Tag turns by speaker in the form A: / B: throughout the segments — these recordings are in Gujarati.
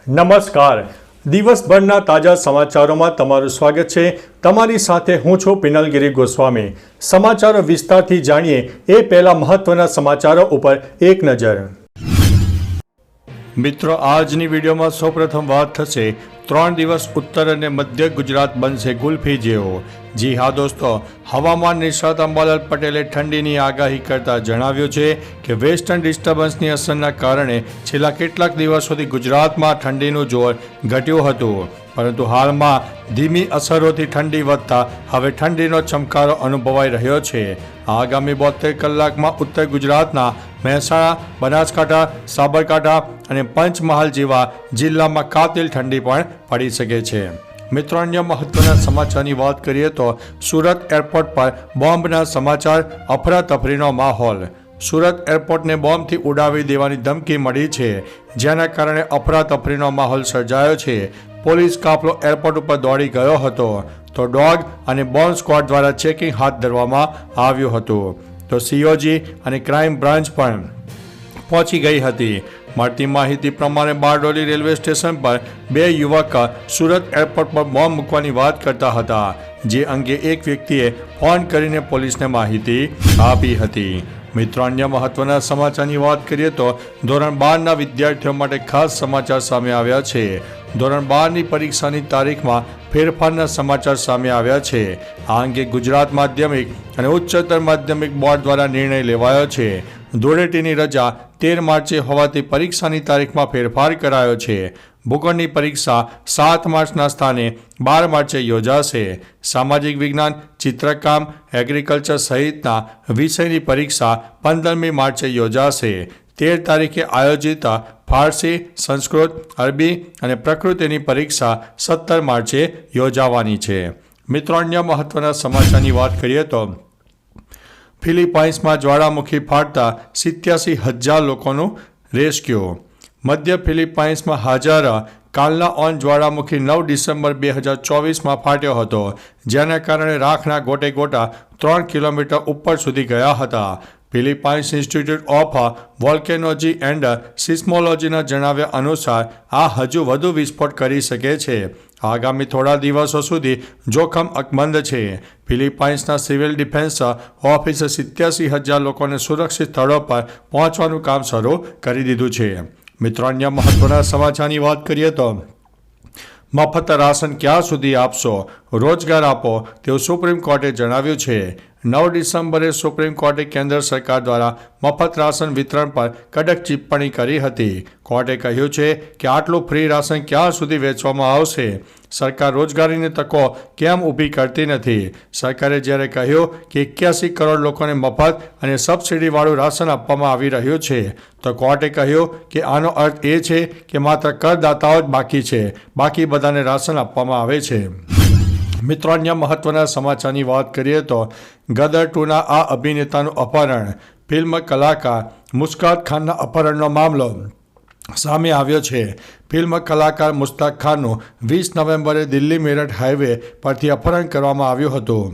A: નમસ્કાર. દિવસભરના તાજા સમાચારોમાં તમારું સ્વાગત છે. તમારી સાથે હું છું પિનલગીરી ગોસ્વામી. સમાચારો વિસ્તારથી જાણીએ એ પહેલા મહત્વના સમાચારો ઉપર એક નજર. મિત્રો, આજની વિડીયોમાં સૌપ્રથમ વાત થશે 3 દિવસ ઉત્તર અને મધ્ય ગુજરાત બનશે ગુલ્ફી જેવો. જી હા દોસ્તો, હવામાન નિષ્ણાત અંબાલાલ પટેલે ઠંડીની આગાહી કરતા જણાવ્યું છે કે વેસ્ટર્ન ડિસ્ટર્બન્સની અસરના કારણે છેલ્લા કેટલાક દિવસોથી ગુજરાતમાં ઠંડીનું જોર ઘટ્યું હતું, પરંતુ હાલમાં ધીમી અસરોથી ઠંડી વધતા હવે ઠંડીનો ચમકારો અનુભવાઈ રહ્યો છે. આગામી 72 કલાકમાં ઉત્તર ગુજરાતના મહેસાણા, બનાસકાંઠા, સાબરકાંઠા અને પંચમહાલ જેવા જિલ્લામાં કાતિલ ઠંડી પણ પડી શકે છે. મિત્રો, અન્ય મહત્વના સમાચારની વાત કરીએ તો સુરત એરપોર્ટ પર બોમ્બના સમાચાર, અફરાતફરીનો માહોલ. સુરત એરપોર્ટને બોમ્બથી ઉડાવી દેવાની ધમકી મળી છે, જેના કારણે અફરાતફરીનો માહોલ સર્જાયો છે. પોલીસ કાફલો એરપોર્ટ ઉપર દોડી ગયો હતો, તો ડોગ અને બોમ્બ સ્ક્વોડ દ્વારા ચેકિંગ હાથ ધરવામાં આવ્યું હતું. તો સીઓજી અને ક્રાઇમ બ્રાન્ચ પણ પહોંચી ગઈ હતી. મળતી માહિતી પ્રમાણે બારડોલી રેલવે સ્ટેશન પર 2 યુવક સુરત એરપોર્ટ પર બોમ્બ મૂકવાની વાત કરતા હતા, જે અંગે એક વ્યક્તિએ ફોન કરીને પોલીસને માહિતી આપી હતી. મિત્રો, અન્ય મહત્વના સમાચારની વાત કરીએ તો ધોરણ 12ના વિદ્યાર્થીઓ માટે ખાસ સમાચાર સામે આવ્યા છે. ધોરણ 12ની પરીક્ષાની તારીખમાં ફેરફારના સમાચાર સામે આવ્યા છે. આ અંગે ગુજરાત માધ્યમિક અને ઉચ્ચતર માધ્યમિક બોર્ડ દ્વારા નિર્ણય લેવાયો છે. ધૂળેટીની રજા 13 માર્ચે હોવાથી પરીક્ષાની તારીખમાં ફેરફાર કરાયો છે. ભૂગોળની પરીક્ષા 7 માર્ચના સ્થાને 12 માર્ચે યોજાશે. સામાજિક વિજ્ઞાન, ચિત્રકામ, એગ્રીકલ્ચર સહિતના વિષયની પરીક્ષા 15મી માર્ચે યોજાશે. 13 તારીખે આયોજિત ફારસી, સંસ્કૃત, અરબી અને પ્રકૃતિની પરીક્ષા 17 માર્ચે યોજાવાની છે. મિત્રો, અન્ય મહત્વના સમાચારની વાત કરીએ તો ફિલિપાઇન્સમાં જ્વાળામુખી ફાટતા 87,000 લોકોનું રેસ્ક્યુ. મધ્ય ફિલિપાઇન્સમાં હાજર કાલના ઓન જ્વાળામુખી 9 ડિસેમ્બર 2024માં ફાટ્યો હતો, જેના કારણે રાખના ગોટે ગોટા 3 કિલોમીટર ઉપર સુધી ગયા હતા. ફિલિપાઇન્સ ઇન્સ્ટિટ્યૂટ ઓફ વોલ્કેનોલોજી એન્ડ સિસ્મોલોજીના જણાવ્યા અનુસાર આ હજુ વધુ વિસ્ફોટ કરી શકે છે. આગામી થોડા દિવસો સુધી જોખમ અકબંધ છે. ફિલિપાઇન્સના સિવિલ ડિફેન્સ ઓફિસે 87,000 લોકોને સુરક્ષિત સ્થળો પર પહોંચવાનું કામ શરૂ કરી દીધું છે. મિત્રો, અન્ય મહત્વના સમાચારની વાત કરીએ તો મફત રાશન ક્યાં સુધી આપશો? રોજગાર આપો તેવું સુપ્રીમ કોર્ટે જણાવ્યું છે. 9 ડિસેમ્બરે સુપ્રીમ કોર્ટે કેન્દ્ર સરકાર દ્વારા મફત રાશન વિતરણ પર કડક ટિપ્પણી કરી હતી. કોર્ટે કહ્યું છે કે આટલું ફ્રી રાશન ક્યાં સુધી વેચવામાં આવશે? સરકાર રોજગારીની તકો કેમ ઊભી કરતી નથી? સરકારે જ્યારે કહ્યું કે 81 કરોડ લોકોને મફત અને સબસિડીવાળું રાશન આપવામાં આવી રહ્યું છે, તો કોર્ટે કહ્યું કે આનો અર્થ એ છે કે માત્ર કરદાતાઓ જ બાકી છે, બાકી બધાને રાશન આપવામાં આવે છે. મિત્રો, અન્ય મહત્વના સમાચારની વાત કરીએ તો ગદર 2ના આ અભિનેતાનું અપહરણ. ફિલ્મ કલાકાર મુશ્તાક ખાનના અપહરણનો મામલો સામે આવ્યો છે. ફિલ્મ કલાકાર મુશ્તાક ખાનનું 20 નવેમ્બરે દિલ્હી મેરઠ હાઈવે પરથી અપહરણ કરવામાં આવ્યું હતું.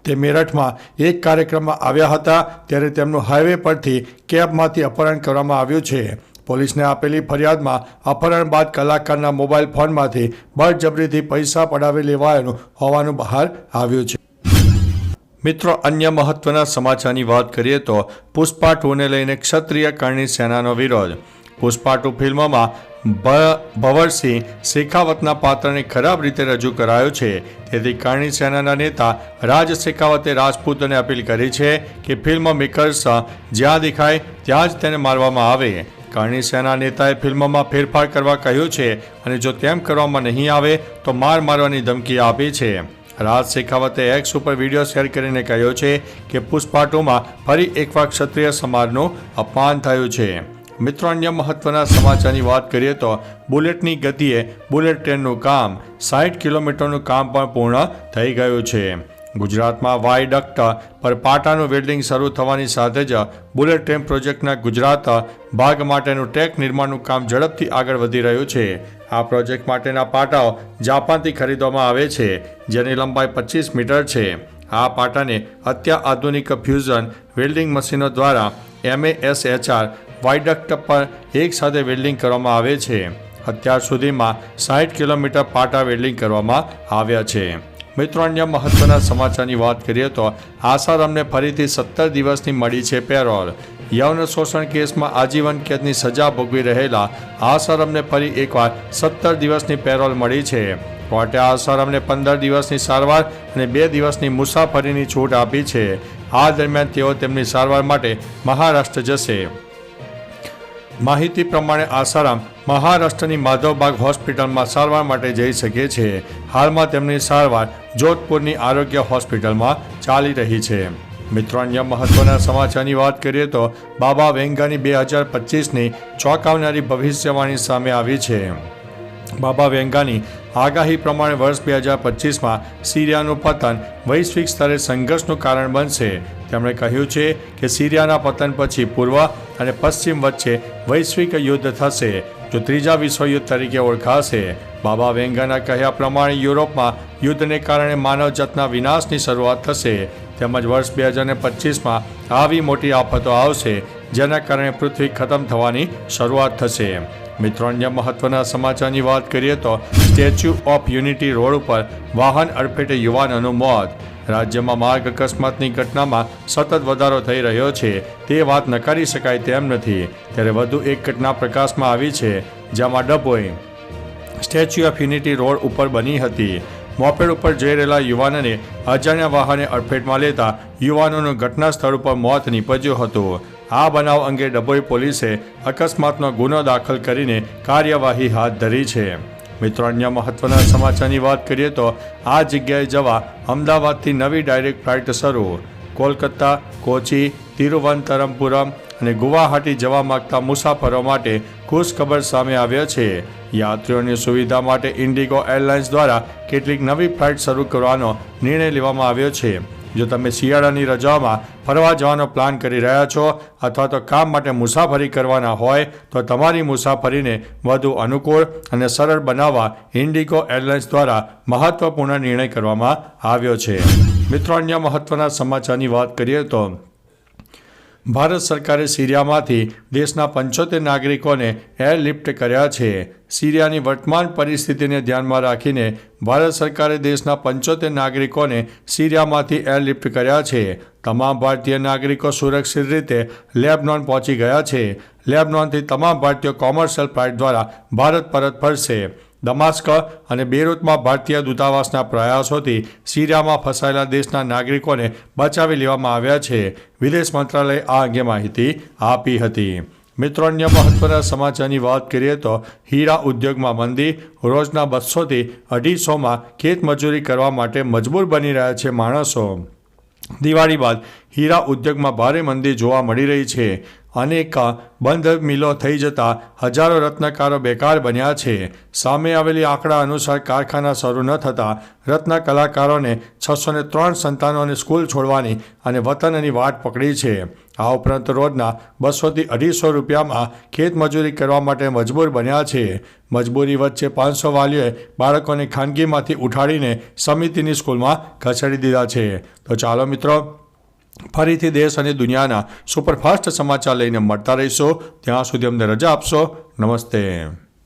A: તે મેરઠમાં એક કાર્યક્રમમાં આવ્યા હતા, ત્યારે તેમનું હાઈવે પરથી કેબમાંથી અપહરણ કરવામાં આવ્યું છે. પોલીસને આપેલી ફરિયાદમાં અપહરણ બાદ કલાકારના મોબાઈલ ફોનમાંથી બળજબરીથી પૈસા પડાવી લેવાયું હોવાનું બહાર આવ્યું છે. મિત્રો, અન્ય મહત્વના સમાચારની વાત કરીએ તો પુષ્પા 2ને લઈને ક્ષત્રિય કરણી સેનાનો વિરોધ. પુષ્પા 2 ફિલ્મમાં ભંવરસિંહ શેખાવતના પાત્રને ખરાબ રીતે રજૂ કરાયો છે, તેથી કરણી સેનાના નેતા રાજ શેખાવતે રાજપૂતોને અપીલ કરી છે કે ફિલ્મ મેકર્સ જ્યાં દેખાય ત્યાં જ તેને મારવામાં આવે. કરણી સેના નેતાએ ફિલ્મમાં ફેરફાર કરવા કહ્યું છે, અને જો તેમ કરવામાં નહીં આવે તો મારવાની ધમકી આપી છે. રાજ શેખાવતે એક્સ ઉપર વિડીયો શેર કરીને કહ્યું છે કે પુષ્પા 2માં ફરી એકવાર ક્ષત્રિય સમાજનું અપમાન થયું છે. મિત્રો, અન્ય મહત્વના સમાચારની વાત કરીએ તો બુલેટની ગતિએ બુલેટ ટ્રેનનું કામ 60 કિલોમીટરનું કામ પણ પૂર્ણ થઈ ગયું છે. ગુજરાતમાં વાયડક્ટ પર પાટાનું વેલ્ડિંગ શરૂ થવાની સાથે જ બુલેટ ટ્રેન પ્રોજેક્ટના ગુજરાત ભાગ માટેનું ટ્રેક નિર્માણનું કામ ઝડપથી આગળ વધી રહ્યું છે. આ પ્રોજેક્ટ માટેના પાટાઓ જાપાનથી ખરીદવામાં આવે છે, જેની લંબાઈ 25 મીટર છે. આ પાટાને અત્યાધુનિક ફ્યુઝન વેલ્ડિંગ મશીનો દ્વારા MASHR વાયડક્ટ પર એક સાથે વેલ્ડિંગ કરવામાં આવે છે. અત્યાર સુધીમાં 60 કિલોમીટર પાટા વેલ્ડિંગ કરવામાં આવ્યા છે. મિત્રો, અન્ય મહત્વના સમાચારની વાત કરીએ તો આસારામને ફરીથી 17 દિવસની મળી છે પેરોલ. યૌન શોષણ કેસમાં આજીવન કેદની સજા ભોગવી રહેલા આસારામને ફરી એકવાર 17 દિવસની પેરોલ મળી છે. કોર્ટે આસારામને 15 દિવસની સારવાર અને 2 દિવસની મુસાફરીની છૂટ આપી છે. આ દરમિયાન તેઓ તેમની સારવાર માટે મહારાષ્ટ્ર જશે. માહિતી પ્રમાણે આસારામ મહારાષ્ટ્રની માધવબાગ હોસ્પિટલમાં સારવાર માટે જઈ શકે છે. હાલમાં તેમની સારવાર જોધપુરની આરોગ્ય હોસ્પિટલમાં ચાલી રહી છે. મિત્રો, અન્ય મહત્વના સમાચારની વાત કરીએ તો બાબા વેંગાની 2025ની ચોંકાવનારી ભવિષ્યવાણી સામે આવી છે. બાબા વેંગાની આગાહી પ્રમાણે વર્ષ 2025માં સિરિયાનું પતન વૈશ્વિક સ્તરે સંઘર્ષનું કારણ બનશે. તેમણે કહ્યું છે કે સિરિયાના પતન પછી પૂર્વ અને પશ્ચિમ વચ્ચે વૈશ્વિક યુદ્ધ થશે, જો ત્રીજા વિશ્વયુદ્ધ તરીકે ઓળખાશે. બાબા વેંગાના કહ્યા પ્રમાણે યુરોપમાં યુદ્ધને કારણે માનવજાતના વિનાશની શરૂઆત થશે, તેમજ વર્ષ 2025માં આવી મોટી આફતો આવશે જેના કારણે પૃથ્વી ખતમ થવાની શરૂઆત થશે. મિત્રો, અન્ય મહત્વના સમાચારની વાત કરીએ તો સ્ટેચ્યુ ઓફ યુનિટી રોડ ઉપર વાહન અડફેટે યુવાનોનું મોત. રાજ્યમાં માર્ગ અકસ્માતની ઘટનામાં સતત વધારો થઈ રહ્યો છે તે વાત નકારી શકાય તેમ નથી. ત્યારે વધુ એક ઘટના પ્રકાશમાં આવી છે જેમાં Dabhoi statue of unity road ઉપર બની હતી. મોપેડ ઉપર જઈ રહેલા યુવાનને અજાણ્યા વાહને અડફેટમાં લેતા યુવાનોનું ઘટના સ્થળ ઉપર મોત નીપજ્યું હતું. આ બનાવ અંગે ડભોઈ પોલીસે અકસ્માતનો ગુનો દાખલ કરીને કાર્યવાહી હાથ ધરી છે. મિત્રો, અન્ય મહત્વના સમાચારની વાત કરીએ તો આ જગ્યાએ જવા અમદાવાદથી નવી ડાયરેક્ટ ફ્લાઇટ શરૂ. કોલકાતા, કોચી, તિરુવનંતપુરમ અને ગુવાહાટી જવા માંગતા મુસાફરો માટે ખુશખબર સામે આવ્યા છે. યાત્રીઓની સુવિધા માટે ઇન્ડિગો એરલાઇન્સ દ્વારા કેટલીક નવી ફ્લાઇટ શરૂ કરવાનો નિર્ણય લેવામાં આવ્યો છે. જો તમે શિયાળાની રજાઓમાં ફરવા જવાનો પ્લાન કરી રહ્યા છો અથવા તો કામ માટે મુસાફરી કરવાના હોય તો તમારી મુસાફરીને વધુ અનુકૂળ અને સરળ બનાવવા ઇન્ડિગો એરલાઇન્સ દ્વારા મહત્વપૂર્ણ નિર્ણય કરવામાં આવ્યો છે. મિત્રો, અન્ય મહત્વના સમાચારની વાત કરીએ તો ભારત સરકારે સિરિયામાંથી દેશના 75 નાગરિકોને એરલિફ્ટ કર્યા છે. સિરિયાની વર્તમાન પરિસ્થિતિને ધ્યાનમાં રાખીને ભારત સરકારે દેશના 75 નાગરિકોને સિરિયામાંથી એરલિફ્ટ કર્યા છે. તમામ ભારતીય નાગરિકો સુરક્ષિત રીતે લેબનોન પહોંચી ગયા છે. લેબનોનથી તમામ ભારતીયો કોમર્શિયલ ફ્લાઇટ દ્વારા ભારત પરત ફરશે. દમાસ્ક અને બેરૂતમાં ભારતીય દૂતાવાસના પ્રયાસોથી સિરિયામાં ફસાયેલા દેશના નાગરિકોને બચાવી લેવામાં આવ્યા છે. વિદેશ મંત્રાલયે આ અંગે માહિતી આપી હતી. મિત્રો, અન્ય મહત્વના સમાચારની વાત કરીએ તો હીરા ઉદ્યોગમાં મંદી. રોજના 200થી 250માં ખેતમજૂરી કરવા માટે મજબૂર બની રહ્યા છે માણસો. દિવાળી બાદ હીરા ઉદ્યોગમાં ભારે મંદી જોવા મળી રહી છે. અનેક બંધ મિલો થઈ જતા હજારો રત્નકારો બેકાર બન્યા છે. સામે આવેલી આંકડા અનુસાર કારખાના શરૂ ન થતાં રત્ન કલાકારોને 603 સંતાનોને સ્કૂલ છોડવાની અને વતનની વાટ પકડી છે. આ ઉપરાંત રોજના 200થી 250 રૂપિયામાં ખેતમજૂરી કરવા માટે મજબૂર બન્યા છે. મજબૂરી વચ્ચે 500 વાલીઓએ બાળકોને ખાનગીમાંથી ઉઠાડીને સમિતિની સ્કૂલમાં ખસેડી દીધા છે. તો ચાલો મિત્રો, ફરીથી દેશ અને દુનિયાના સુપરફાસ્ટ સમાચાર લઈને મળતા રહીશો. ત્યાં સુધી અમને રજા આપશો. નમસ્તે.